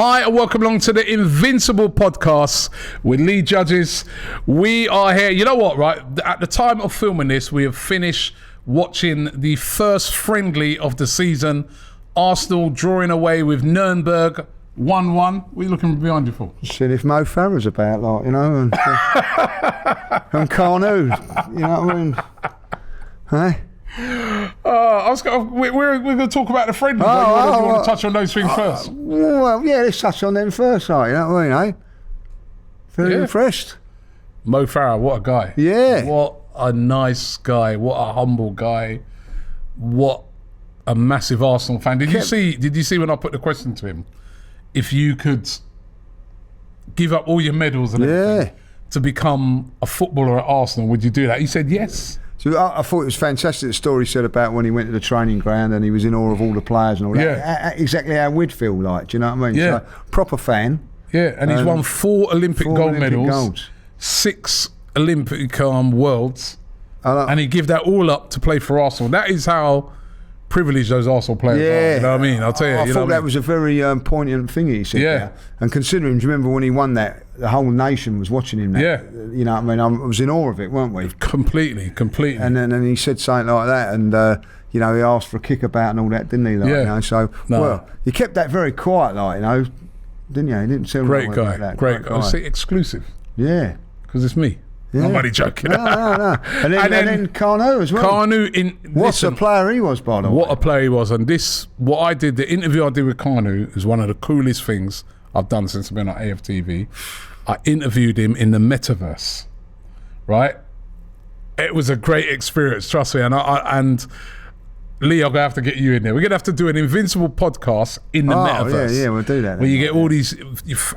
Hi and welcome along to the Invincible podcast with Lee Judges. We are here. You know what, right? At the time of filming this, we have finished watching the first friendly of the season. Arsenal drawing away with Nuremberg 1-1. What are you looking behind you for? Seeing if Mo Farah's about, like, you know, and Carnu, you know what I mean? Hey? We're going to talk about the friendly. You want to touch on those things first? Well, yeah, let's touch on them first, like, you know what I mean, eh? Very impressed. Mo Farah, what a guy. Yeah. What a nice guy. What a humble guy. What a massive Arsenal fan. Did you see when I put the question to him? If you could give up all your medals and everything to become a footballer at Arsenal, would you do that? He said yes. So I thought it was fantastic, the story he said about when he went to the training ground and he was in awe of all the players and all that. Yeah. Exactly how we'd feel like, do you know what I mean? Yeah. So, proper fan. Yeah, and he's won 4 Olympic gold medals, 6 Olympic worlds, and he gave that all up to play for Arsenal. That is how privileged those Arsenal players are, you know what I mean? I'll tell you. I thought that was a very poignant thing he said there. And considering, do you remember when he won that, the whole nation was watching him now? Yeah. You know what I mean? I was in awe of it, weren't we? Completely. And then he said something like that, and you know, he asked for a kickabout and all that, didn't he? Like, you know, so, well, he kept that very quiet, like, you know, didn't you? He didn't tell me about that. Great guy. I say exclusive. Yeah. Because it's me. Yeah. I'm only joking. No. And then Carnu as well. Carnu, what a player he was, by the way. What a player he was. And what I did, the interview I did with Carnu is one of the coolest things I've done since I've been on AFTV. I interviewed him in the metaverse, right? It was a great experience, trust me. And Lee, I'm going to have to get you in there. We're going to have to do an Invincible podcast in the metaverse. Yeah, we'll do that. Where you get all these,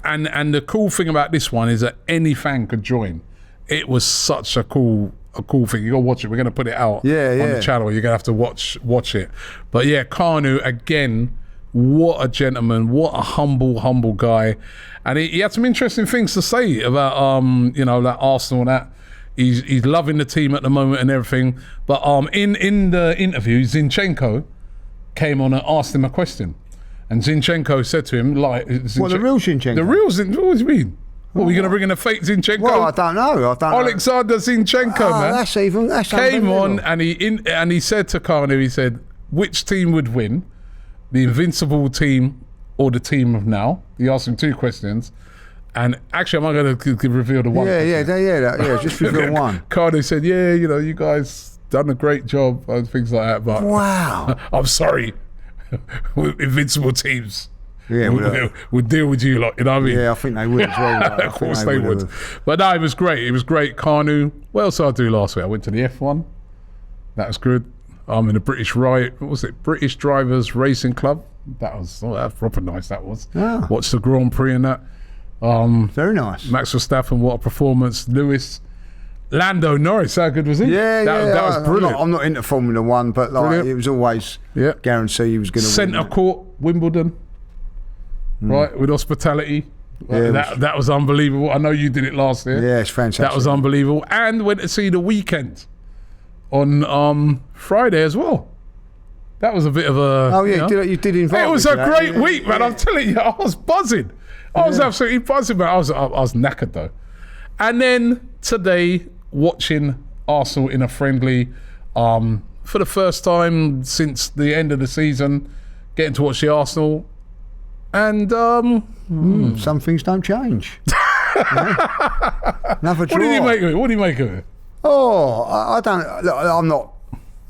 and the cool thing about this one is that any fan could join. It was such a cool thing. You got to watch it. We're going to put it out on the channel. You're going to have to watch it. But yeah, Carnu, again, what a gentleman, what a humble guy. And he had some interesting things to say about, you know, like Arsenal and that. He's loving the team at the moment and everything. But in the interview, Zinchenko came on and asked him a question. And Zinchenko said to him, like... the real Zinchenko? The real Zinchenko? What do you mean? What, are we going to bring in a fake Zinchenko? Well, I don't know. Alexander Zinchenko, man. That's came on and he said to Carnu, he said, which team would win? The Invincible team or the team of now? He asked him 2 questions. And actually, I'm not going to reveal the one. Yeah, just reveal one. Carnu said, yeah, you know, you guys done a great job and things like that. But wow. I'm sorry. Invincible teams. Yeah, would deal with you, like, you know what I mean? Yeah, I think they would as well. Like, of course they would. But no, it was great. It was great. Carnu. What else did I do last week? I went to the F1. That was good. I'm in the British British Drivers Racing Club. That was proper nice. That was. Yeah. Watched the Grand Prix and that. Very nice. Max Verstappen, what a performance. Lando Norris, how good was he? Yeah, that was brilliant. I'm not into Formula 1, but like it was always guaranteed he was going to win. Centre Court, Wimbledon. Right, with hospitality. That was unbelievable. I know you did it last year. Yeah, it's fantastic. That was unbelievable. And went to see The Weeknd on Friday as well. That was a bit of a... Oh, yeah, you did invite me. It was a great week, man. I'm telling you, I was buzzing. I was absolutely buzzing, man. I was knackered, though. And then today, watching Arsenal in a friendly, for the first time since the end of the season, getting to watch the Arsenal. And some things don't change. Another draw. What do you make of it? Oh, I'm not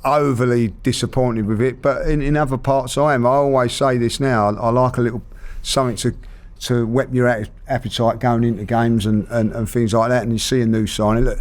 overly disappointed with it, but in other parts I am. I always say this now. I like a little something to whet your appetite going into games and things like that. And you see a new signing. Look,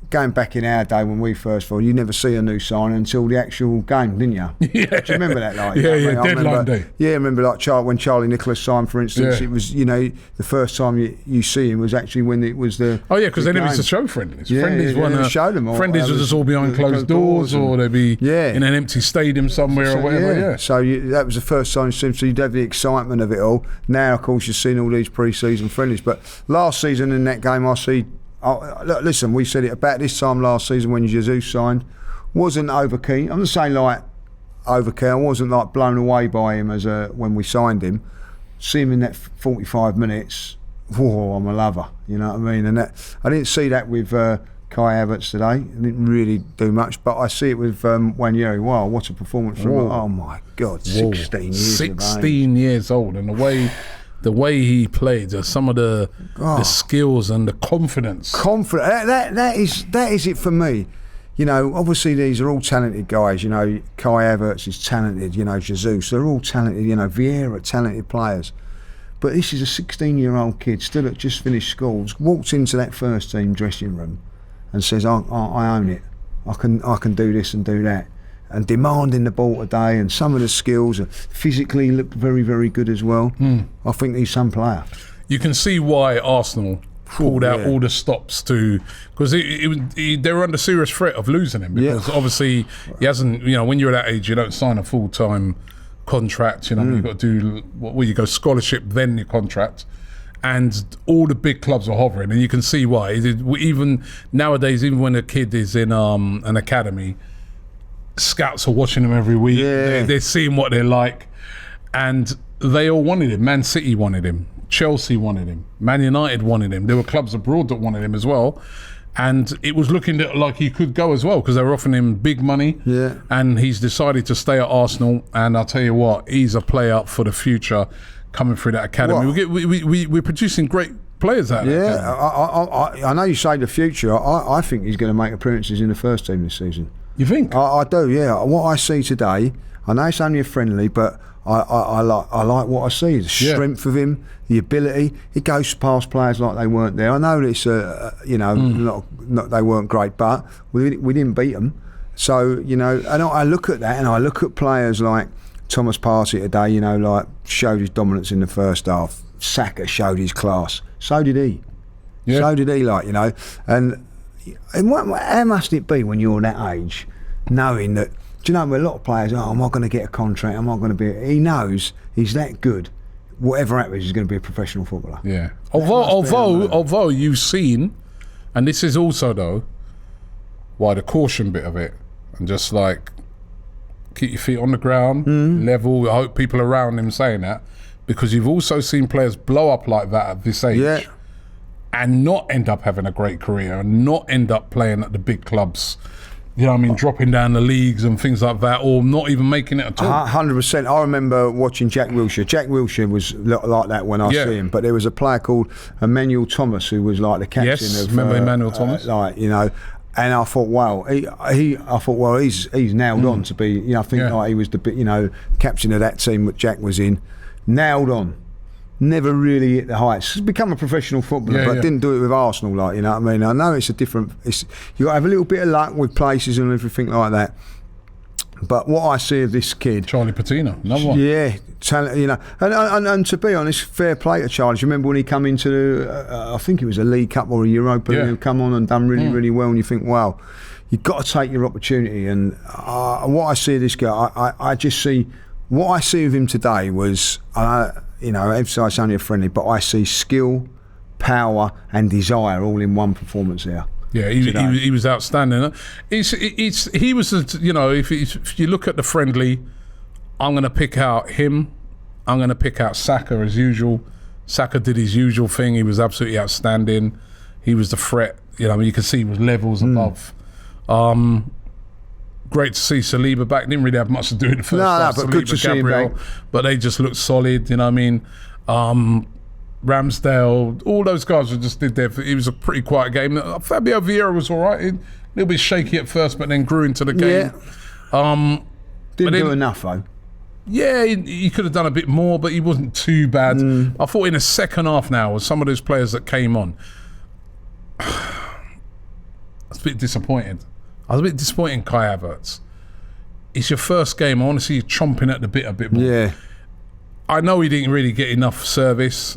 going back in our day when we first fought, you never see a new signing until the actual game, didn't you? Yeah. Do you remember that? Like, deadline day. Yeah, I remember like when Charlie Nicholas signed, for instance. It was, you know, the first time you see him was actually when it was the... Oh yeah, because they never used to show friendlies. Friendlies show them all. Friendlies were just all behind closed doors, or they'd be in an empty stadium somewhere or whatever. Yeah. So that was the first time so you'd have the excitement of it all. Now, of course, you've seen all these pre-season friendlies, but last season in that game, I see... look, listen, we said it about this time last season when Jesus signed. Wasn't over keen. I'm not saying like over keen. I wasn't like blown away by him as when we signed him, see him in that 45 minutes, whoa, I'm a lover. You know what I mean? And that I didn't see that with Kai Havertz today. I didn't really do much, but I see it with Nwaneri. Wow, what a performance from him. Oh my God, 16 years 16 years old, and the way he played, some of the skills and the confidence. That is it for me. You know, obviously these are all talented guys. You know, Kai Havertz is talented. You know, Jesus, they're all talented. You know, Vieira, talented players. But this is a 16-year-old kid, still at just finished school, walked into that first team dressing room and says, I own it. I can do this and do that. And demanding the ball today, and some of the skills physically looked very, very good as well. I think he's some player. You can see why Arsenal pulled out all the stops because they were under serious threat of losing him, because obviously he hasn't, you know, when you're that age you don't sign a full-time contract, you know, you've got to do you go scholarship then your contract, and all the big clubs are hovering, and you can see why. Even nowadays, even when a kid is in an academy, scouts are watching him every week. They're seeing what they're like, and they all wanted him. Man City wanted him, Chelsea wanted him, Man United wanted him. There were clubs abroad that wanted him as well, and it was looking like he could go as well, because they were offering him big money. And he's decided to stay at Arsenal, and I'll tell you what, he's a player for the future coming through that academy. We're producing great players out there. I know you say the future. I think he's going to make appearances in the first team this season. You think? I do, yeah. What I see today, I know it's only a friendly, but I like what I see. The strength of him, the ability. He goes past players like they weren't there. I know it's not they weren't great, but we didn't beat them. So, you know, and I look at that, and I look at players like Thomas Partey today, you know, like showed his dominance in the first half. Saka showed his class. So did he. So did he, like, you know. And how must it be when you're that age, knowing that, do you know, a lot of players, am I going to get a contract? Am I going to be? He knows he's that good. Whatever happens, he's going to be a professional footballer. Yeah. Although you've seen, and this is also though, why the caution bit of it, and just like keep your feet on the ground, level. I hope people around him saying that, because you've also seen players blow up like that at this age. And not end up having a great career, and not end up playing at the big clubs, you know what I mean, dropping down the leagues and things like that, or not even making it at all. 100%. I remember watching Jack Wilshere. Jack Wilshere was like that when I see him, but there was a player called Emmanuel Thomas who was like the captain of... remember Emmanuel Thomas? Like, you know, and I thought, wow, he's nailed on to be, you know, I think like he was the, you know, captain of that team that Jack was in, nailed on. Never really hit the heights. He's become a professional footballer, but didn't do it with Arsenal, like, you know what I mean? I know it's a different... you got to have a little bit of luck with places and everything like that. But what I see of this kid... Charlie Patino, another one. Yeah, talent, you know. And to be honest, fair play to Charlie. You remember when he come into, I think it was a League Cup or a Europa, and he'll come on and done really, really well, and you think, wow, you've got to take your opportunity. And what I see of this guy, I just see... What I see of him today was... you know, emphasise only a friendly, but I see skill, power, and desire all in one performance there. Yeah, he was outstanding. He was, you know, if you look at the friendly, I'm going to pick out him. I'm going to pick out Saka as usual. Saka did his usual thing. He was absolutely outstanding. He was the threat. You know, I mean, you can see he was levels above. Great to see Saliba back. Didn't really have much to do in the first half. But good to see him back. But they just looked solid, you know what I mean? Ramsdale, all those guys who just did their... It was a pretty quiet game. Fabio Vieira was all right. A little bit shaky at first, but then grew into the game. Didn't do enough, though. Yeah, he could have done a bit more, but he wasn't too bad. I thought in the second half now, with some of those players that came on, I was a bit disappointed. I was a bit disappointed in Kai Havertz. It's your first game. I want to see you chomping at the bit a bit more. Yeah. I know he didn't really get enough service.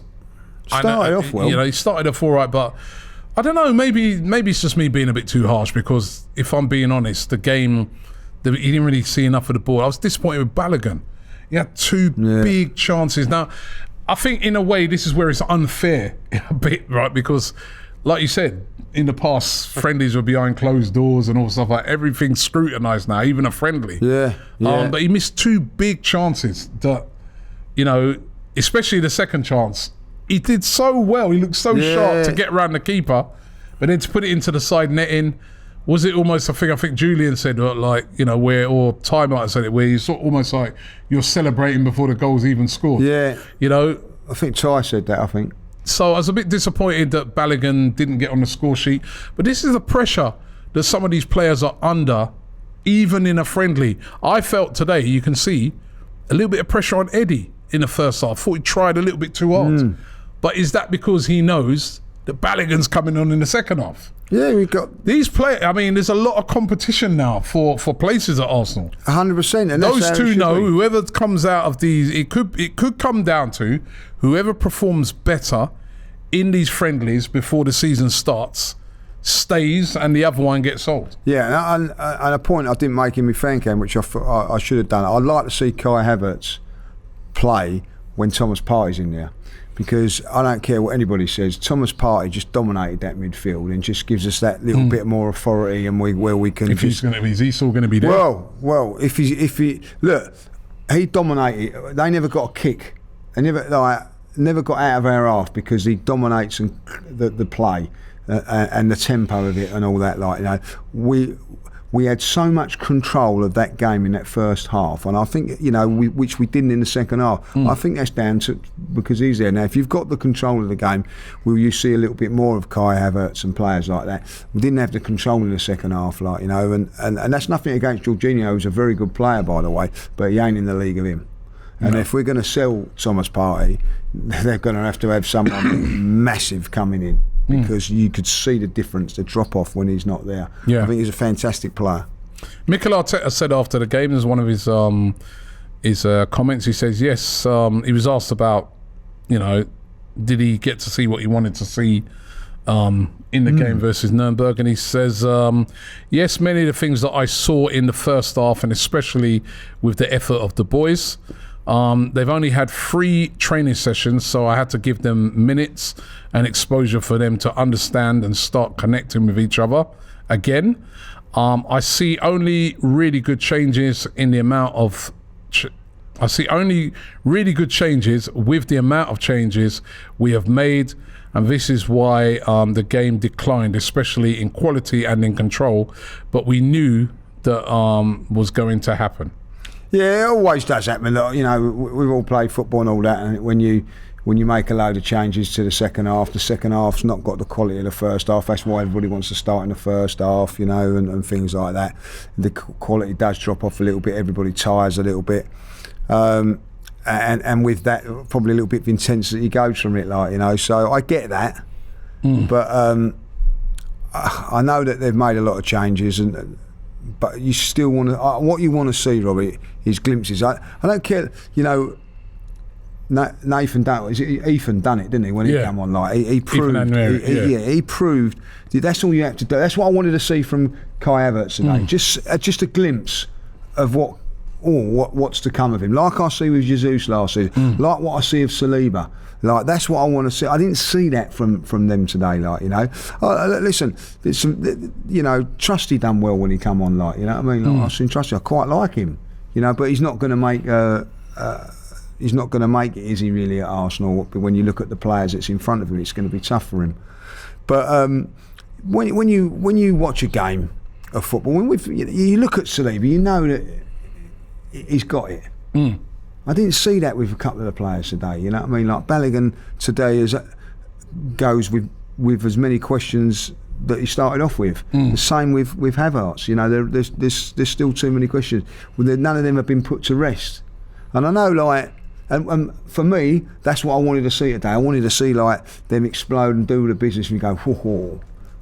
Started off well. You know, he started off all right, but I don't know, maybe it's just me being a bit too harsh, because if I'm being honest, the game, he didn't really see enough of the ball. I was disappointed with Balogun. He had two big chances. Now, I think in a way this is where it's unfair a bit, right? Because, like you said, in the past, friendlies were behind closed doors and all stuff like that. Everything's scrutinised now, even a friendly. Yeah. But he missed two big chances that, you know, especially the second chance. He did so well. He looked so sharp to get around the keeper, but then to put it into the side netting. Was it almost a thing? I think Julian said, like, you know, or Ty might have said it, where you sort of almost like you're celebrating before the goal's even scored. Yeah. You know? I think Ty said that, I think. So I was a bit disappointed that Balogun didn't get on the score sheet. But this is the pressure that some of these players are under, even in a friendly. I felt today, you can see, a little bit of pressure on Eddie in the first half. I thought he tried a little bit too hard. But is that because he knows that Balogun's coming on in the second half? Yeah, we've got these players. I mean, there's a lot of competition now for places at Arsenal. 100%. And those two know whoever comes out of these. It could come down to whoever performs better in these friendlies before the season starts stays, and the other one gets sold. Yeah, and a point I didn't make in my fan cam, which I should have done. I'd like to see Kai Havertz play when Thomas Partey's in there. Because I don't care what anybody says, Thomas Partey just dominated that midfield and just gives us that little bit more authority, and where we can. If he's going to be, is he still going to be there? Well, if he look, he dominated. They never got a kick. They never got out of our half because he dominates the play and the tempo of it and all that. Like, you know, we had so much control of that game in that first half, and I think, you know, which we didn't in the second half. I think that's down to because he's there now. If you've got the control of the game, will you see a little bit more of Kai Havertz and players like that? We didn't have the control in the second half, like, you know, and that's nothing against Jorginho, who's a very good player, by the way, but he ain't in the league of him. And if we're going to sell Thomas Partey, they're going to have someone massive coming in. Because you could see the difference, the drop-off when he's not there. I think he's a fantastic player. Mikel Arteta said after the game, as one of his comments, he says, yes, he was asked about, you know, did he get to see what he wanted to see in the game versus Nuremberg, and he says, yes, many of the things that I saw in the first half, and especially with the effort of the boys, they've only had 3 training sessions, so I had to give them minutes and exposure for them to understand and start connecting with each other again. I see only really good changes in the amount of I see only really good changes with the amount of changes we have made, and this is why the game declined, especially in quality and in control, but we knew that was going to happen. Yeah, it always does happen. You know, we've all played football and all that, and when you make a load of changes to the second half's not got the quality of the first half. That's why everybody wants to start in the first half, you know, and things like that. The quality does drop off a little bit. Everybody tires a little bit, and with that, probably a little bit of intensity goes from it, like, you know. So I get that, but I know that they've made a lot of changes, but you still want to. What you want to see, Robbie, is glimpses. I don't care, you know. Ethan done it, didn't he? When he came on, like he proved. Nwaneri, he proved. That's all you have to do. That's what I wanted to see from Kai Havertz today. Just a glimpse of what's to come of him. Like I see with Jesus last season. Like what I see of Saliba. Like, that's what I want to see. I didn't see that from them today. Like, you know, listen, you know, Trusty done well when he come on. Like, you know what I mean? Like, I've seen Trusty. I quite like him. You know, but he's not going to make. He's not going to make it, is he, really, at Arsenal? But when you look at the players that's in front of him, it's going to be tough for him. But when you watch a game of football, you look at Saliba, you know that he's got it. I didn't see that with a couple of the players today. You know what I mean? Like Balogun today goes with as many questions that he started off with. The same with Havertz. You know, there's still too many questions. None of them have been put to rest. And I know, like. And for me, that's what I wanted to see today. I wanted to see, like, them explode and do the business and go, whoa,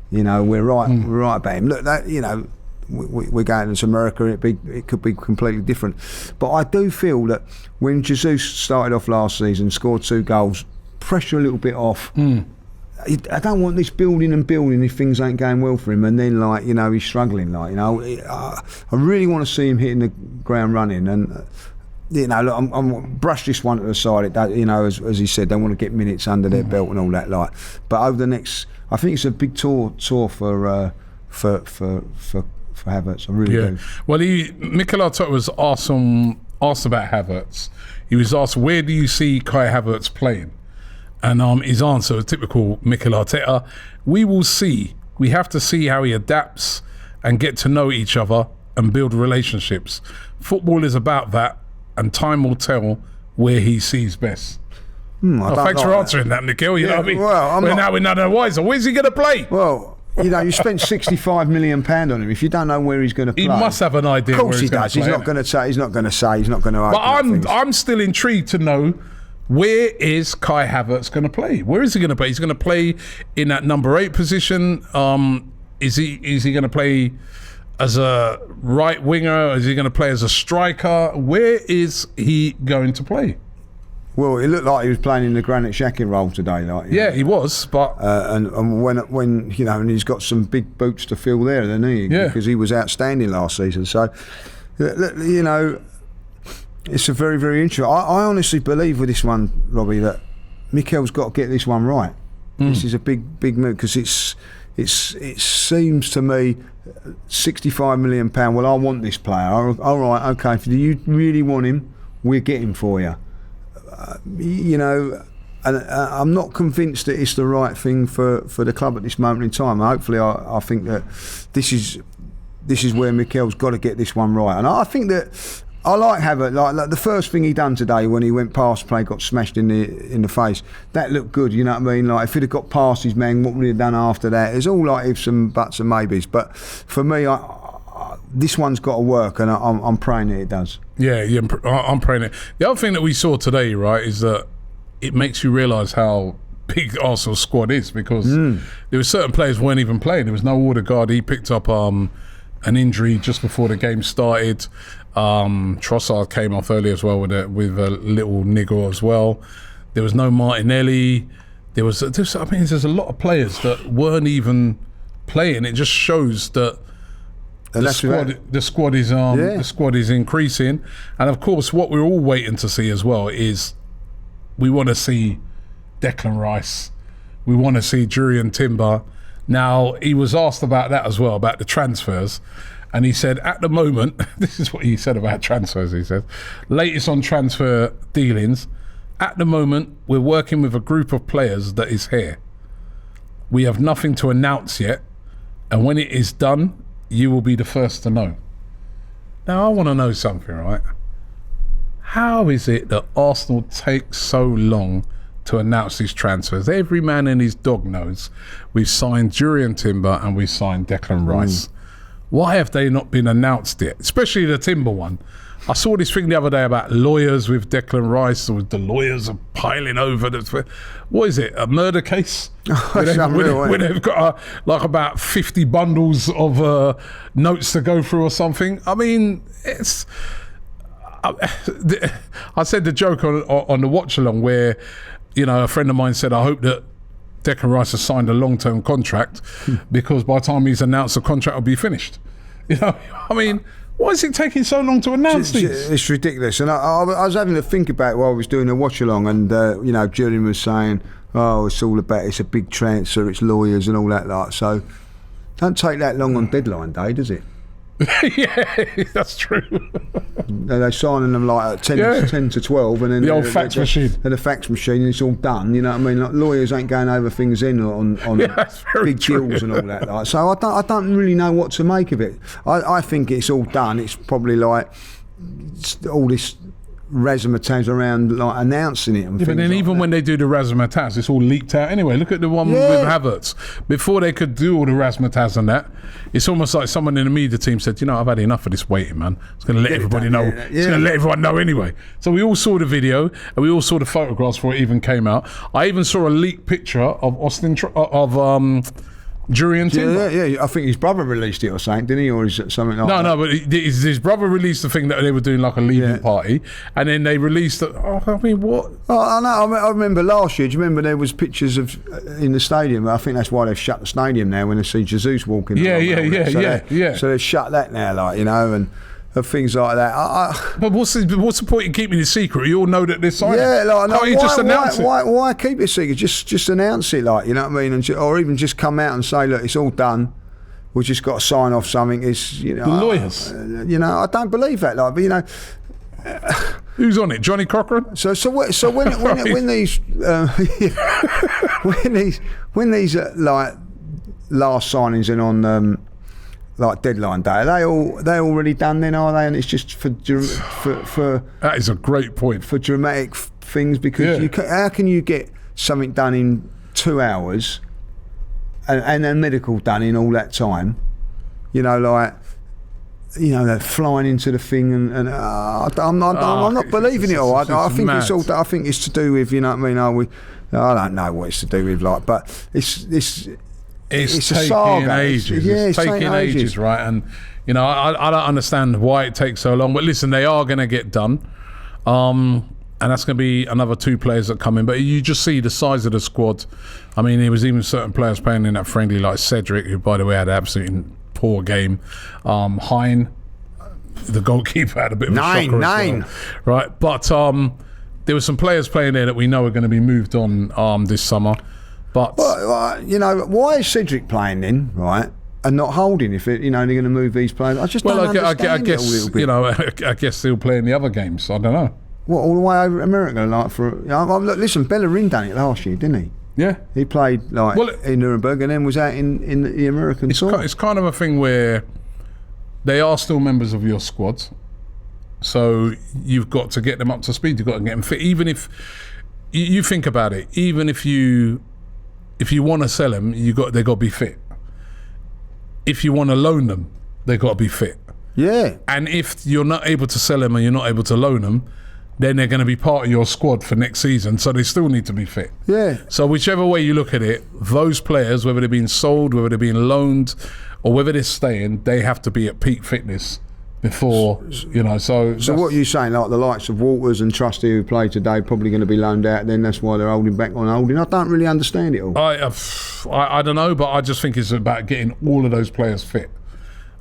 you know, we're right about him. Look, that, you know, we're going to America. It could be completely different. But I do feel that when Jesus started off last season, scored 2 goals, pressure a little bit off. I don't want this building if things ain't going well for him, and then, like, you know, he's struggling. Like, you know, I really want to see him hitting the ground running. And you know, look, I'm brush this one to the side. It does, you know, as he said, they want to get minutes under their belt and all that. Like, but over the next, I think it's a big tour for Havertz. I really do. Well, Mikel Arteta was asked on asked about Havertz. He was asked, where do you see Kai Havertz playing? And his answer, typical Mikel Arteta, we will see. We have to see how he adapts and get to know each other and build relationships. Football is about that, and time will tell where he sees best. Thanks for answering that, Mikel. You know what I mean? Well, now we're none the wiser. Where's he going to play? Well, you know, you spent £65 million on him. If you don't know where he's going to play, he must have an idea. Of course where he does. He's not going to say. He's not going to say. He's not going to. But I'm still intrigued to know, where is Kai Havertz going to play? Where is he going to play? He's going to play in that number 8 position. Is he going to play as a right winger? Is he going to play as a striker? Where is he going to play? Well, it looked like he was playing in the Granit Xhaka role today. He was, but and when you know, and he's got some big boots to fill there, doesn't he? Yeah. Because he was outstanding last season. So, you know, it's a very, very interesting. I honestly believe with this one, Robbie, that Mikel's got to get this one right. This is a big, big move, because it seems to me, £65 million. Well, I want this player. All right, okay. If you really want him, we'll get him for you. You know, and I'm not convinced that it's the right thing for the club at this moment in time. Hopefully, I think that this is where Mikel's got to get this one right. And I think that I like Havertz. Like the first thing he done today when he went past play, got smashed in the face. That looked good. You know what I mean? Like if he'd have got past his man, what would he have done after that? It's all like ifs and buts and maybes. But for me, this one's got to work, and I'm praying that it does. Yeah, I'm praying it. The other thing that we saw today, right, is that it makes you realise how big Arsenal's squad is, because there were certain players weren't even playing. There was no Odegaard. He picked up an injury just before the game started. Trossard came off early as well with a little niggle as well. There was no Martinelli. There's a lot of players that weren't even playing. It just shows that the squad is increasing, and of course what we're all waiting to see as well is we want to see Declan Rice, we want to see Jurriën Timber. Now he was asked about that as well, about the transfers, and he said at the moment, this is what he said about transfers, he said, latest on transfer dealings, at the moment we're working with a group of players that is here. We have nothing to announce yet, and when it is done, you will be the first to know. Now, I want to know something, right? How is it that Arsenal takes so long to announce these transfers? Every man and his dog knows we've signed Jurriën Timber and we've signed Declan Rice. Why have they not been announced yet? Especially the Timber one. I saw this thing the other day about lawyers with Declan Rice. The lawyers are piling over. What is it? A murder case? When they've got about 50 bundles of notes to go through or something. I mean, it's. I said the joke on the watch along where, you know, a friend of mine said, I hope that Declan Rice has signed a long-term contract because by the time he's announced, the contract will be finished. You know, I mean. Why is it taking so long to announce these? It's ridiculous. And I was having to think about it while I was doing a watch along, and you know, Julian was saying, "Oh, it's all about it's a big transfer, it's lawyers and all that lot." So, don't take that long on deadline day, does it? Yeah, that's true. They're signing them like at 10 to 12, and then the old fax machine. And the fax machine, and it's all done. You know what I mean? Like, lawyers ain't going over things in on big deals and all that. Like. So I don't really know what to make of it. I think it's all done. It's probably like all this razzmatazz around like announcing it and but then like even that. When they do the razzmatazz, it's all leaked out anyway. Look at the one with Havertz. Before they could do all the razzmatazz and that, it's almost like someone in the media team said, you know, I've had enough of this waiting, man. It's going to let everybody know. It's going to let everyone know anyway. So we all saw the video and we all saw the photographs before it even came out. I even saw a leaked picture of Jurriën Timber. Yeah, I think his brother released it or something, didn't he? Or is it something like that? No, but his brother released the thing that they were doing like a leaving party, and then they released it. Oh, I mean, what? Oh, I know. I remember last year. Do you remember there was pictures of in the stadium? I think that's why they've shut the stadium now when they see Jesus walking. Yeah. So they've shut that now, like, you know, and things like that. But what's the point in keeping it secret? You all know that this signing. Yeah, like, no, can't you just announce it? Why keep it secret? Just announce it, like, you know what I mean, or even just come out and say, look, it's all done. We just got to sign off something. It's, you know, the lawyers. You know, I don't believe that, like, but you know, Who's on it? Johnny Cochran. So when these when these like last signings and on like deadline day, are they already done then, are they? And it's just for that is a great point for dramatic things, because how can you get something done in 2 hours and then medical done in all that time? You know, like. You know, they're flying into the thing, and I'm not believing it all. I think it's all. I think it's to do with, you know what I mean. I don't know what it's to do with, like, but it's taking a saga. Ages. It's taking ages, right? And you know, I don't understand why it takes so long. But listen, they are going to get done, and that's going to be another 2 players that come in. But you just see the size of the squad. I mean, there was even certain players playing in that friendly, like Cedric, who, by the way, had an absolutely poor game. Hein, the goalkeeper, had a bit of a shocker as well, right? But there were some players playing there that we know are going to be moved on this summer. But you know, why is Cedric playing then, right, and not Holding? If it, you know, they're going to move these players, I just don't understand. I guess, it a little bit. You know, I guess they'll play in the other games. I don't know. What, all the way over America, like for? You know, look, listen, Bellerin done it last year, didn't he? Yeah, he played like in Nuremberg and then was out in the American tour. It's kind of a thing where they are still members of your squad, so you've got to get them up to speed. You've got to get them fit. Even if you think about it, even if you want to sell them, they got to be fit. If you want to loan them, they got to be fit. Yeah. And if you're not able to sell them and you're not able to loan them, then they're going to be part of your squad for next season, so they still need to be fit. Yeah. So whichever way you look at it, those players, whether they're being sold, whether they're being loaned, or whether they're staying, they have to be at peak fitness before, you know. So what are you saying, like the likes of Walters and Trusty who played today probably going to be loaned out, then that's why they're holding back on Holding? I don't really understand it all. I don't know, but I just think it's about getting all of those players fit.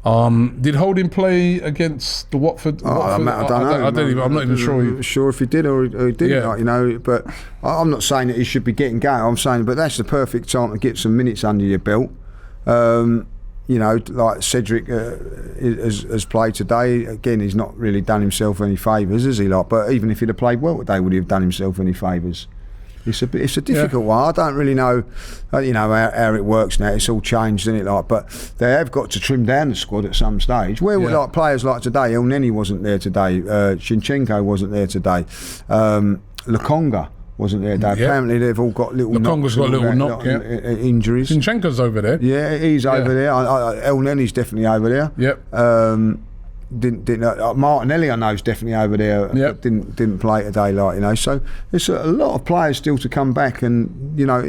Did Holding play against the Watford? I don't know. I'm not even sure if he did or he didn't. Yeah. Like, you know, but I'm not saying that he should be getting going. I'm saying, but that's the perfect time to get some minutes under your belt. You know, like Cedric has played today. Again, he's not really done himself any favours, has he? Like, but even if he'd have played well today, would he have done himself any favours? It's a difficult one. I don't really know, you know, how it works now. It's all changed, isn't it? Like, but they have got to trim down the squad at some stage. Where were like players like today? Nwaneri wasn't there today. Zinchenko wasn't there today. Lukonga wasn't there today. Yeah. Apparently they've all got little Lukonga's got little injuries. Zinchenko's over there. Yeah, he's over there. Nwaneri's definitely over there. Yep. Didn't Martinelli, I know, is definitely over there. Yep. Didn't play today, like, you know. So there's a lot of players still to come back, and you know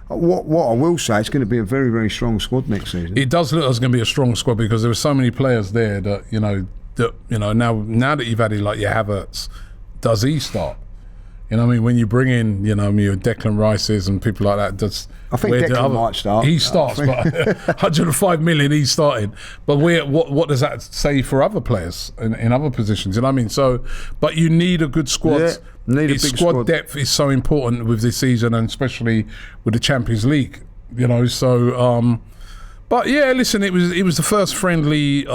what I will say, it's going to be a very, very strong squad next season. It does look like it's going to be a strong squad because there were so many players there that you know now that you've added like your Havertz, does he start? You know what I mean? When you bring in, you know, your Declan Rices and people like that, I think Declan might start. He starts, but 105 million he's starting. But what does that say for other players in other positions? You know what I mean? So, but you need a good squad. Yeah, need a big squad. Depth is so important with this season, and especially with the Champions League. You know, so. But yeah, listen, it was the first friendly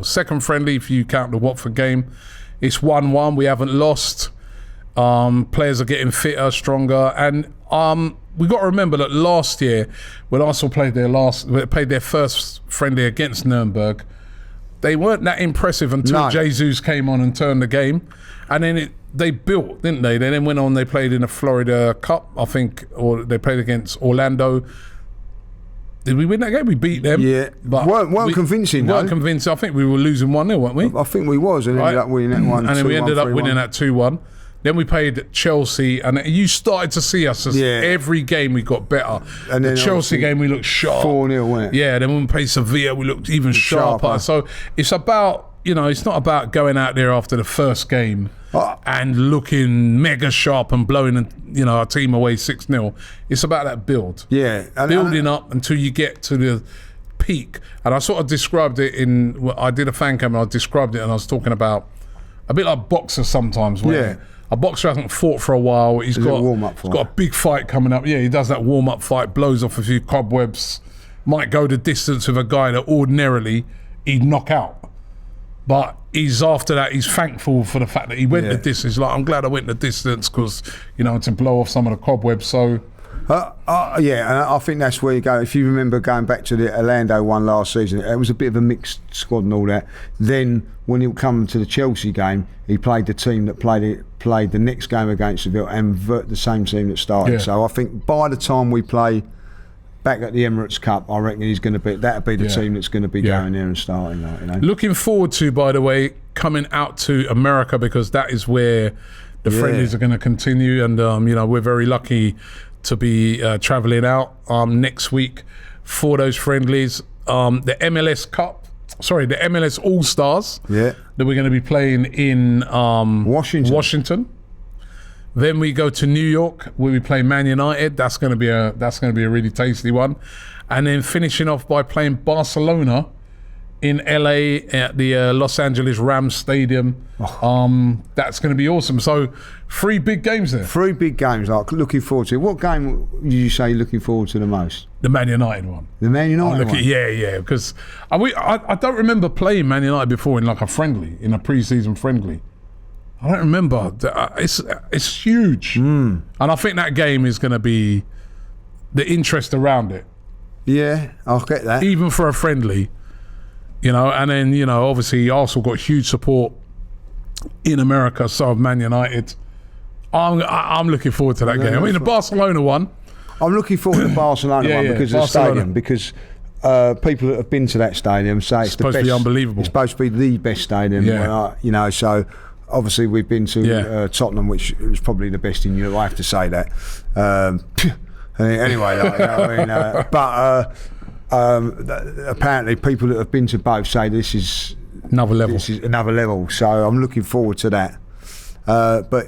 second friendly if you count the Watford game. It's 1-1. We haven't lost. Players are getting fitter, stronger, and we got to remember that last year, when Arsenal played their first friendly against Nuremberg, they weren't that impressive until Jesus came on and turned the game, and then they built, didn't they? They then went on. They played in the Florida Cup, I think, or they played against Orlando. Did we win that game? We beat them. Yeah, but weren't convincing. Weren't convincing. I think we were losing 1-0, weren't we? I think we was, and ended up winning that 1-2. And then we ended up winning that 2-1. Then we played Chelsea, and you started to see us as every game we got better. And the Chelsea game we looked sharp. 4-0, wasn't it? Yeah. Then when we played Sevilla, we looked even sharper. So it's about, you know, it's not about going out there after the first game and looking mega sharp and blowing, you know, our team away 6-0. It's about that build. Yeah. Building up until you get to the peak. And I sort of described it I did a fan cam and I described it, and I was talking about a bit like boxers sometimes. Where a boxer hasn't fought for a while. He's got a big fight coming up. Yeah, he does that warm-up fight, blows off a few cobwebs, might go the distance with a guy that ordinarily he'd knock out. But he's after that. He's thankful for the fact that he went the distance. He's like, I'm glad I went the distance because to blow off some of the cobwebs. So. Yeah, and I think that's where you go. If you remember going back to the Orlando one last season, it was a bit of a mixed squad and all that. Then when he come to the Chelsea game, he played the team that played the next game against Seville and the same team that started. Yeah. So I think by the time we play back at the Emirates Cup, I reckon that'll be the team that's going to be going there and starting. Looking forward to, by the way, coming out to America because that is where the friendlies are going to continue, and we're very lucky to be travelling out next week for those friendlies. The MLS All-Stars that we're going to be playing in Washington. Then we go to New York where we play Man United. That's going to be a really tasty one. And then finishing off by playing Barcelona in LA at the Los Angeles Rams Stadium. That's going to be awesome. So 3 big games there. 3 big games. Looking forward to. What game did you say you're looking forward to the most? The Man United one. The Man United one? Yeah. Because I don't remember playing Man United before in like a friendly, in a pre-season friendly. I don't remember. It's huge. And I think that game is going to be the interest around it. Yeah, I'll get that. Even for a friendly. And then, obviously Arsenal got huge support in America, so have Man United. I'm looking forward to that game. I mean, the Barcelona one. I'm looking forward to the Barcelona one because of the stadium. Because people that have been to that stadium say it's supposed to be unbelievable. It's supposed to be the best stadium. Yeah. So obviously we've been to Tottenham, which was probably the best in Europe. I have to say that. Anyway, but. Apparently people that have been to both say this is another level, so I'm looking forward to that. But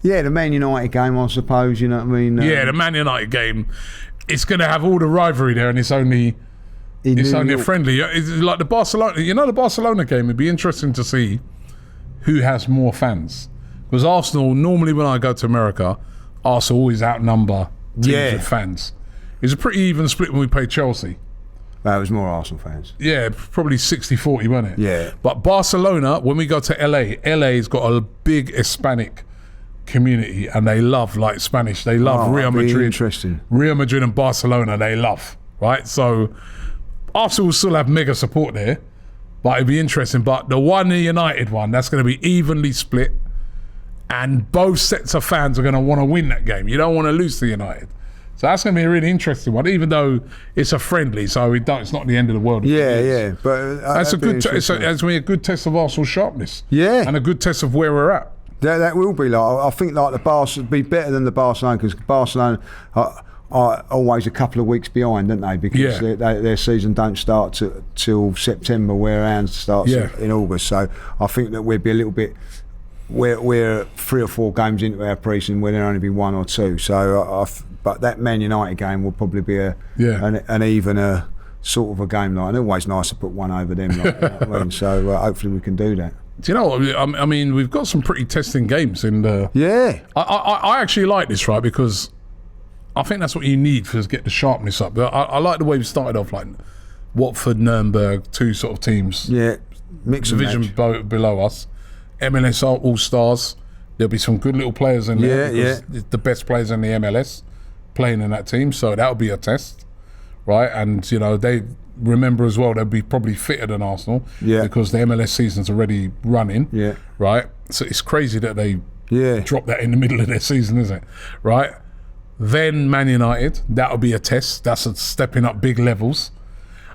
the Man United game, I suppose, you know what I mean? The Man United game, it's going to have all the rivalry there, and it's only a friendly. It's like the Barcelona, the Barcelona game. It'd be interesting to see who has more fans, because Arsenal, normally when I go to America, Arsenal always outnumber teams with fans. It was a pretty even split when we played Chelsea. It was more Arsenal fans. Yeah, probably 60-40, wasn't it? Yeah. But Barcelona, when we go to LA's got a big Hispanic community, and they love Spanish. They love Real Madrid. Interesting. Real Madrid and Barcelona, they love, right? So Arsenal will still have mega support there, but it'd be interesting. But the United one, that's going to be evenly split, and both sets of fans are going to want to win that game. You don't want to lose to United. So that's going to be a really interesting one, even though it's a friendly, so it's not the end of the world. Yeah, but that's a good. It's going to be a good test of Arsenal's sharpness. Yeah, and a good test of where we're at. That will be. I think the Barca be better than the Barcelona, because Barcelona are always a couple of weeks behind, don't they? Because their season don't start till September, where ours starts in August. So I think that we'd be a little bit. We're 3 or 4 games into our pre-season, where there only be 1 or 2. So but that Man United game will probably be an even sort of a game and always nice to put one over them. So hopefully we can do that. Do you know what I mean? We've got some pretty testing games in the. Yeah. I actually like this, right? Because I think that's what you need to get the sharpness up. I like the way we started off, like Watford, Nuremberg, 2 sort of teams. Yeah. Mix division below us. MLS All-Stars. There'll be some good little players in there. It's the best players in the MLS playing in that team, so that'll be a test, right? And they remember as well, they'll be probably fitter than Arsenal, because the MLS season's already running, right? So it's crazy that they drop that in the middle of their season, isn't it? Right? Then Man United, that'll be a test. That's stepping up big levels.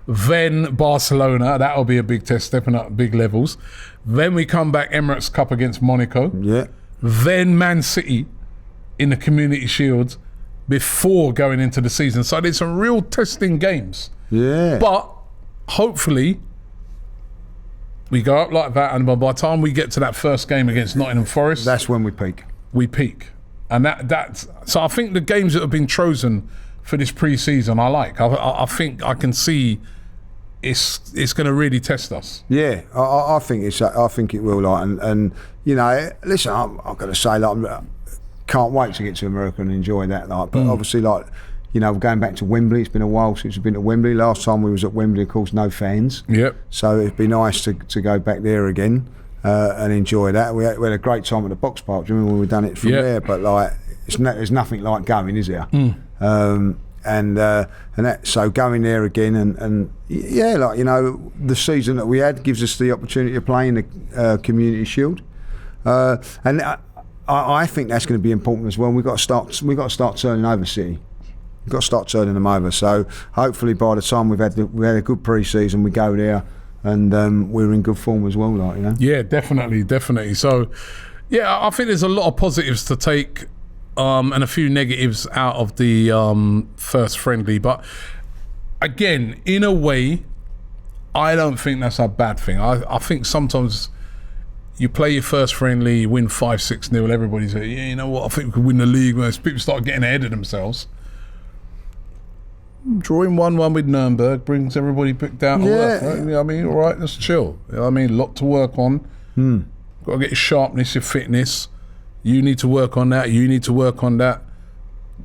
Then Barcelona, that'll be a big test, stepping up big levels. Then we come back Emirates Cup against Monaco. Yeah. Then Man City in the Community Shield before going into the season. So there's some real testing games. Yeah. But hopefully we go up like that, and by the time we get to that first game against Nottingham Forest, that's when we peak. And that's so I think the games that have been chosen for this pre-season I think I can see it's going to really test us. Yeah, I think it will. And listen, I'm going to say can't wait to get to America and enjoy that. But obviously, you know, going back to Wembley. It's been a while since we've been to Wembley. Last time we was at Wembley, of course, no fans. Yep. So it'd be nice to go back there again and enjoy that. We had a great time at the Box Park. Do you remember when we done it from there? But like, there's nothing like going, is there? And that, so going there again and yeah, like, you know, the season that we had gives us the opportunity of playing the Community Shield, and I think that's going to be important as well. We've got to start turning over City. We've got to start turning them over. So hopefully by the time we had a good pre-season, we go there and we're in good form as well, like, you know. Yeah, definitely. So yeah, I think there's a lot of positives to take. And a few negatives out of the first friendly, but again, in a way, I don't think that's a bad thing. I think sometimes you play your first friendly, you win 5-6-0, everybody's like, yeah, you know what, I think we could win the league. When people start getting ahead of themselves. Drawing 1-1 with Nuremberg brings everybody back down to earth, right? You know what I mean, all right, let's chill. You know what I mean, a lot to work on. Got to get your sharpness, your fitness. You need to work on that. You need to work on that.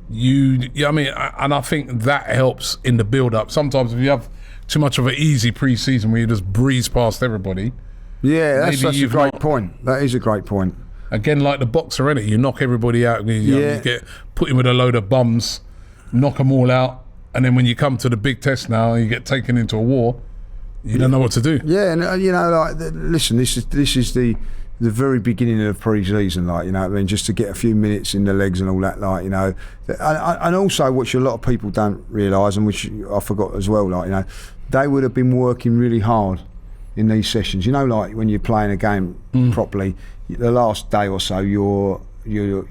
I mean, and I think that helps in the build-up. Sometimes if you have too much of an easy pre-season where you just breeze past everybody. Yeah, that's a great point. That is a great point. Again, like the boxer, innit? You knock everybody out. You get put in with a load of bums, knock them all out, and then when you come to the big test now, you get taken into a war. You don't know what to do. Yeah, and you know, like, listen, this is the very beginning of pre-season, like, you know what I mean, just to get a few minutes in the legs and all that, like, you know, and also which a lot of people don't realise, and which I forgot as well, like, you know, they would have been working really hard in these sessions, you know, like when you're playing a game properly, the last day or so you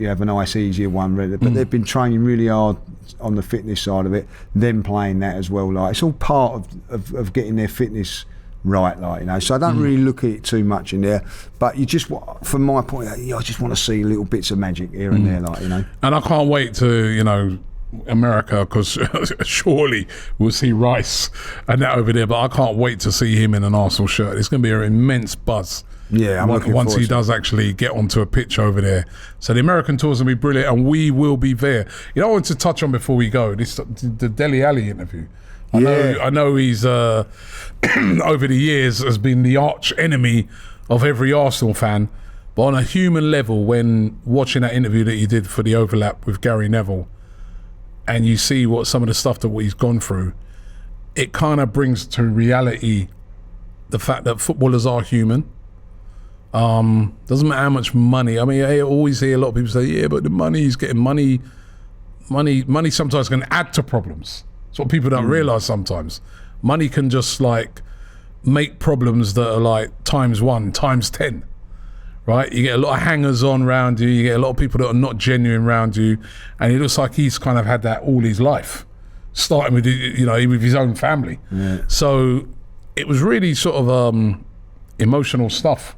have a nice easier one, really, but they've been training really hard on the fitness side of it, then playing that as well, like, it's all part of getting their fitness right, like, you know, so I don't really look at it too much in there, but you just, from my point of view, I just want to see little bits of magic here and there, like, you know. And I can't wait to, you know, America, because surely we'll see Rice and that over there, but I can't wait to see him in an Arsenal shirt. It's going to be an immense buzz. Yeah, once he does actually get onto a pitch over there. So the American tour's going to be brilliant, and we will be there. You know, I want to touch on before we go, the Dele Alli interview. I know he's over the years has been the arch enemy of every Arsenal fan, but on a human level, when watching that interview that he did for the overlap with Gary Neville, and you see what some of the stuff that he's gone through, it kind of brings to reality the fact that footballers are human. Doesn't matter how much money. I mean, I always hear a lot of people say, yeah, but the money, he's getting money sometimes can add to problems. That's what people don't realise sometimes. Money can just like make problems that are like ×1, ×10, right? You get a lot of hangers on around you, you get a lot of people that are not genuine around you, and it looks like he's kind of had that all his life, starting with, you know, with his own family. So it was really sort of emotional stuff,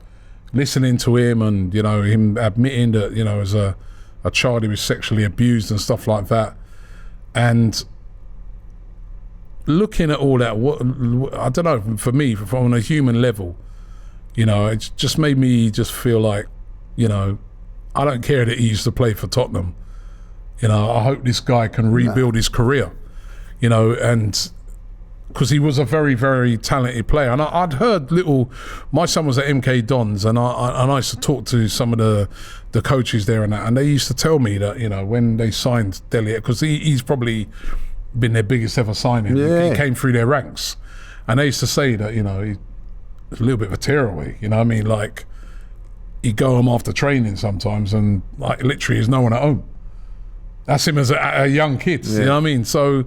listening to him, and, you know, him admitting that, you know, as a child he was sexually abused and stuff like that, and looking at all that, I don't know, for me, from a human level, you know, it just made me just feel like, you know, I don't care that he used to play for Tottenham. You know, I hope this guy can rebuild his career, you know, and because he was a very, very talented player. And I'd heard my son was at MK Dons, and I used to talk to some of the coaches there and that, and they used to tell me that, you know, when they signed Dele, because he's probably been their biggest ever signing. He came through their ranks, and they used to say that, you know, he was a little bit of a tearaway, you know what I mean, like he'd go home after training sometimes and like literally there's no one at home. That's him as a young kid, you know what I mean? So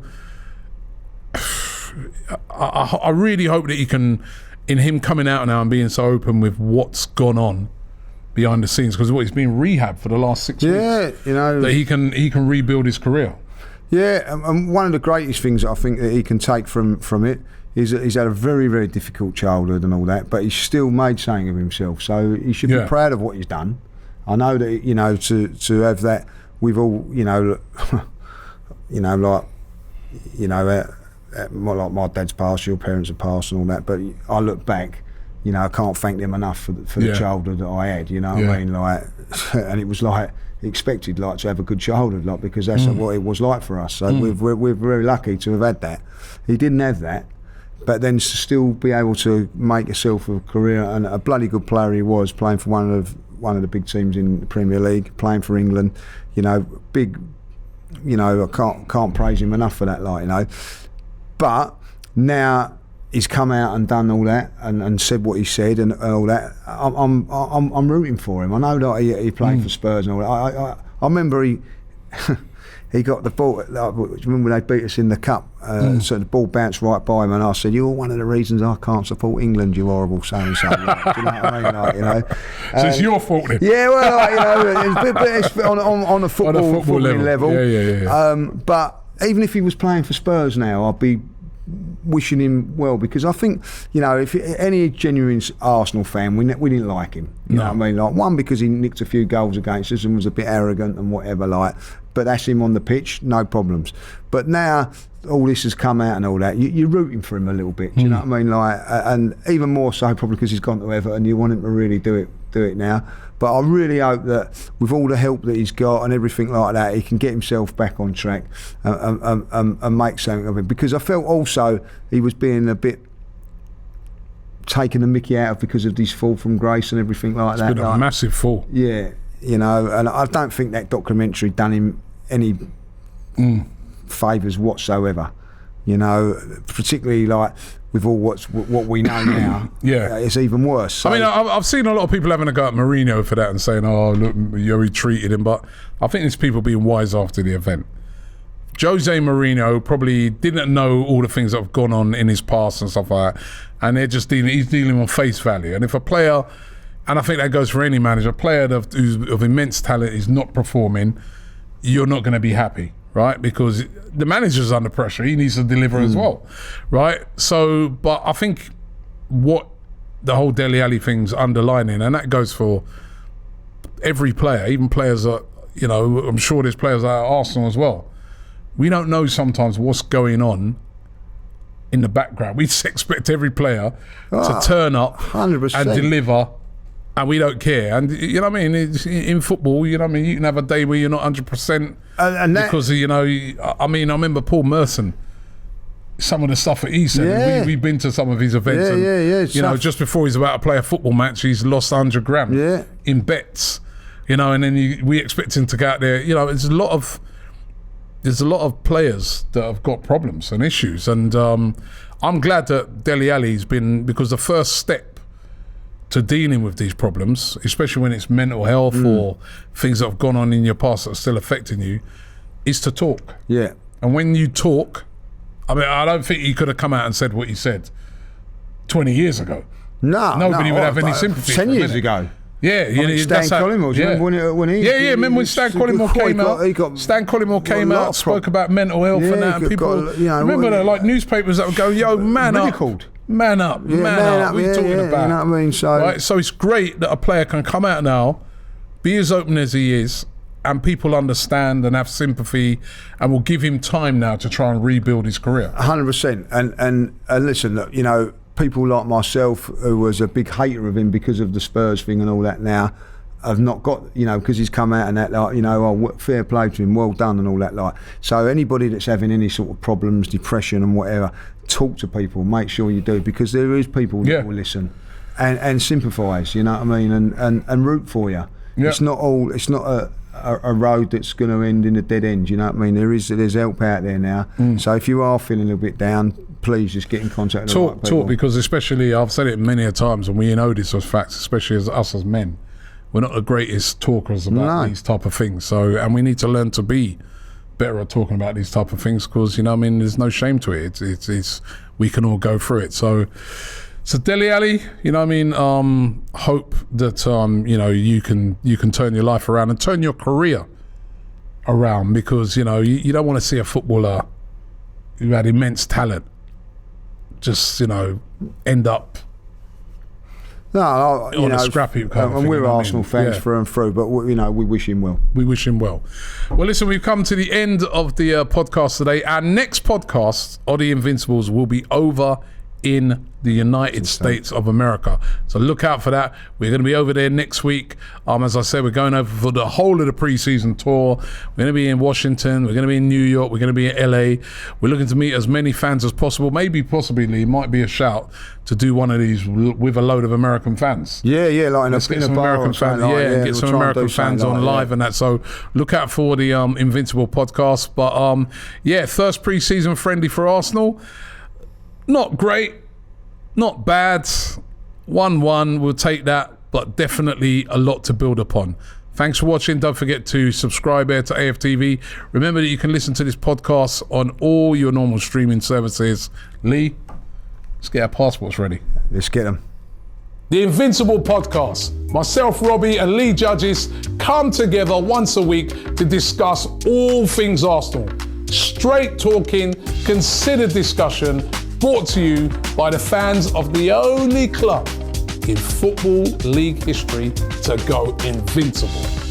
I really hope that he can, in him coming out now and being so open with what's gone on behind the scenes, because he's been rehabbed for the last 6 weeks, you know, that he can rebuild his career. Yeah, and one of the greatest things I think that he can take from it is that he's had a very, very difficult childhood and all that, but he's still made something of himself. So he should be proud of what he's done. I know that, you know, to have that, we've all, you know, you know, like, you know, like my dad's passed, your parents have passed and all that, but I look back, you know, I can't thank them enough for the childhood that I had. You know what I mean? Like, and it was like expected, like, to have a good childhood, like, because that's what it was like for us. So we're very lucky to have had that. He didn't have that, but then to still be able to make yourself a career, and a bloody good player he was, playing for one of the big teams in the Premier League, playing for England. You know, big. You know, I can't praise him enough for that, like, you know. But now he's come out and done all that and said what he said and all that. I'm rooting for him. I know that he played for Spurs and all that. I remember he got the ball. Remember when they beat us in the cup? So the ball bounced right by him, and I said, "You're one of the reasons I can't support England. You horrible so and so." Do you know what I mean? Like, you know. So it's your fault then. Yeah, well, like, you know, it's on a football level. Yeah. But even if he was playing for Spurs now, I'd be wishing him well, because I think, you know, if any genuine Arsenal fan, we didn't like him. You know what I mean? Like, one, because he nicked a few goals against us and was a bit arrogant and whatever, like. But that's him on the pitch, no problems. But now all this has come out and all that, you're rooting for him a little bit. Do you know what I mean? Like, and even more so probably because he's gone to Everton. You want him to really do it now. But I really hope that with all the help that he's got and everything like that, he can get himself back on track and make something of it. Because I felt also he was being a bit taken the mickey out of because of his fall from grace and everything like that. It's been a massive fall. Yeah, you know, and I don't think that documentary done him any favours whatsoever. You know, particularly like with all what we know now. It's even worse. So, I mean, I've seen a lot of people having a go at Mourinho for that and saying, "Oh, look, you treated him," but I think it's people being wise after the event. Jose Mourinho probably didn't know all the things that have gone on in his past and stuff like that, and he's dealing on face value. And if a player, and I think that goes for any manager, a player who's of immense talent is not performing, you're not going to be happy, right? Because the manager's under pressure. He needs to deliver as well, right? So, but I think what the whole Dele Alli thing's underlining, and that goes for every player, even players that, you know, I'm sure there's players at Arsenal as well. We don't know sometimes what's going on in the background. We just expect every player to turn up 100%. and deliver, and we don't care. And you know what I mean? In football, you know what I mean? You can have a day where you're not 100% because, you know, I mean, I remember Paul Merson, some of the stuff that he said. We've been to some of his events. You know, just before he's about to play a football match, he's lost 100 grams in bets. You know, and then we expect him to go out there. You know, there's a lot of players that have got problems and issues, and I'm glad that Dele Alli's been, because the first step to dealing with these problems, especially when it's mental health or things that have gone on in your past that are still affecting you, is to talk. Yeah. And when you talk, I mean, I don't think he could have come out and said what he said 20 years ago. Nobody would have any sympathy. 10 years ago. Yeah, Stan Collymore. Remember when Stan Collymore came out? Stan Collymore came out, spoke about mental health and that, and people. Remember, like newspapers that would go, "Yo, man up, man up, man up." What are you talking about? You know what I mean? So it's great that a player can come out now, be as open as he is, and people understand and have sympathy, and will give him time now to try and rebuild his career. 100%. And listen, look, you know, people like myself, who was a big hater of him because of the Spurs thing and all that, now have not got, you know, because he's come out and that, like, you know, fair play to him, well done and all that, like. So anybody that's having any sort of problems, depression and whatever, talk to people, make sure you do, because there is people that will listen and sympathise, you know what I mean, and root for you. It's not a road that's going to end in a dead end, you know what I mean? There's help out there now. So if you are feeling a little bit down, please just get in contact with the right people. Talk, because especially, I've said it many a times, and we know this as facts, especially as us as men, we're not the greatest talkers about these type of things. So, and we need to learn to be better at talking about these type of things, because, you know, I mean, there's no shame to it. It's we can all go through it. So Dele Alli, you know what I mean, hope that you know, you can turn your life around and turn your career around, because, you know, you don't want to see a footballer who had immense talent just, you know, end up on a scrap heap kind of thing. And we're Arsenal fans through and through, but you know, we wish him well. We wish him well. Well, listen, we've come to the end of the podcast today. Our next podcast of the Invincibles will be over in the United States of America. So look out for that. We're going to be over there next week. As I said, we're going over for the whole of the preseason tour. We're going to be in Washington. We're going to be in New York. We're going to be in LA. We're looking to meet as many fans as possible. Maybe, possibly, Lee, might be a shout to do one of these with a load of American fans. Yeah, like let's get some American fans. Get some American fans on live and that. So look out for the Invincible podcast. But first preseason friendly for Arsenal. Not great. Not bad. 1-1, we'll take that, but definitely a lot to build upon. Thanks for watching. Don't forget to subscribe here to AFTV. Remember that you can listen to this podcast on all your normal streaming services. Lee, let's get our passports ready. Let's get them. The Invincible podcast. Myself, Robbie, and Lee Judges come together once a week to discuss all things Arsenal. Straight talking, considered discussion, brought to you by the fans of the only club in Football League history to go invincible.